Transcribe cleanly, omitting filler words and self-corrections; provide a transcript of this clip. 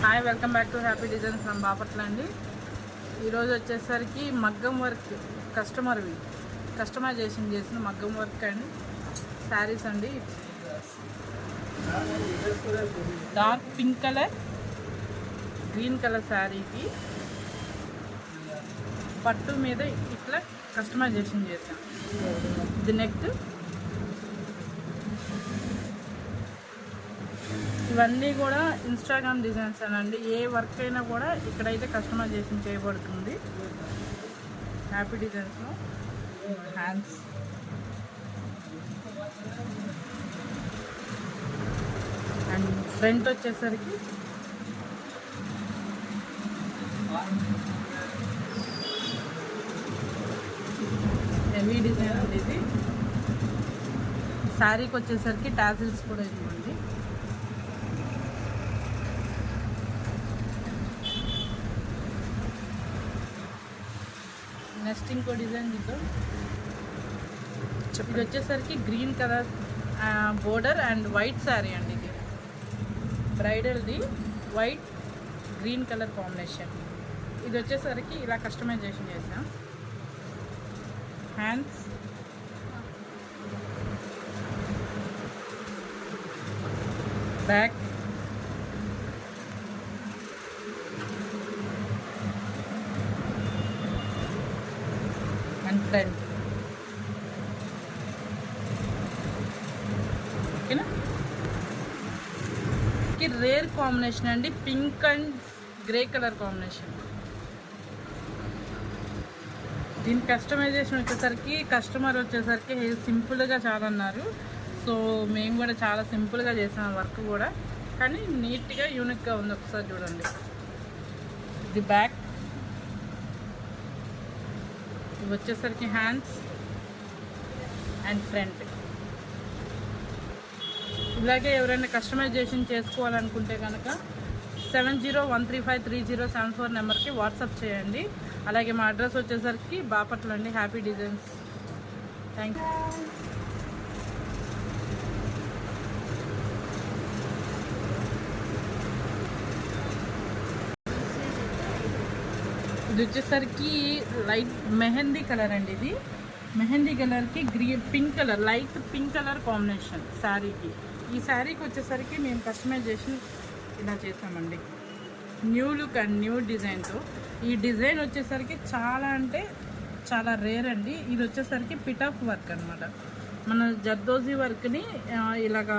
Hi, welcome back to happy designs from Bapatla అండి. ఈరోజు వచ్చేసరికి మగ్గం వర్క్ కస్టమైజేషన్ చేసిన మగ్గం వర్క్ అండ్ శారీస్ అండి. Dark pink colour, green colour శారీకి పట్టు మీద ఇట్లా కస్టమైజేషన్ చేసాం. ఇది నెక్. ఇవన్నీ కూడా ఇన్స్టాగ్రామ్ డిజైన్స్ అనండి. ఏ వర్క్ అయినా కూడా ఇక్కడైతే కస్టమైజేషన్ చేయబడుతుంది. హ్యాపీ డిజైన్స్లో హ్యాండ్స్, అండ్ ఫ్రంట్ వచ్చేసరికి హెవీ డిజైన్ అండి. ఇది శారీకి వచ్చేసరికి టాజిల్స్ కూడా ఇవ్వండి. నెక్స్ట్ ఇంకో డిజైన్ చూద్దాం. ఇది వచ్చేసరికి green colour border and white sari అండి. ఇది బ్రైడల్ది వైట్ గ్రీన్ కలర్ కాంబినేషన్. ఇది వచ్చేసరికి ఇలా కస్టమైజేషన్ చేసాం. Hands, back, and front. ఓకేనా? రేర్ కాంబినేషన్ అండి, pink and grey colour combination. దీని కస్టమైజేషన్ వచ్చేసరికి కస్టమర్ వచ్చేసరికి సింపుల్గా చాలా అన్నారు. సో మేము కూడా చాలా సింపుల్గా చేసాం వర్క్ కూడా, కానీ నీట్గా యూనిక్గా ఉంది. ఒకసారి చూడండి. ఇది బ్యాక్. ఇవి వచ్చేసరికి హ్యాండ్స్ అండ్ ఫ్రంట్. ఇలాగే ఎవరైనా కస్టమైజేషన్ చేసుకోవాలనుకుంటే కనుక 70135307 నెంబర్కి వాట్సాప్ చేయండి. అలాగే మా అడ్రస్ వచ్చేసరికి బాపట్ల అండి, హ్యాపీ డిజైన్స్. Thank you. ఇది వచ్చేసరికి లైట్ మెహందీ కలర్ అండి. ఇది మెహందీ కలర్కి pink colour, light pink colour combination శారీకి. ఈ శారీకి వచ్చేసరికి మేము కస్టమైజేషన్ ఇలా చేసామండి. న్యూ లుక్ అండ్ న్యూ డిజైన్తో. ఈ డిజైన్ వచ్చేసరికి చాలా అంటే చాలా రేర్ అండి. ఇది వచ్చేసరికి పిట్ ఆఫ్ వర్క్ అనమాట. మన జర్దోజీ వర్క్ని ఇలాగా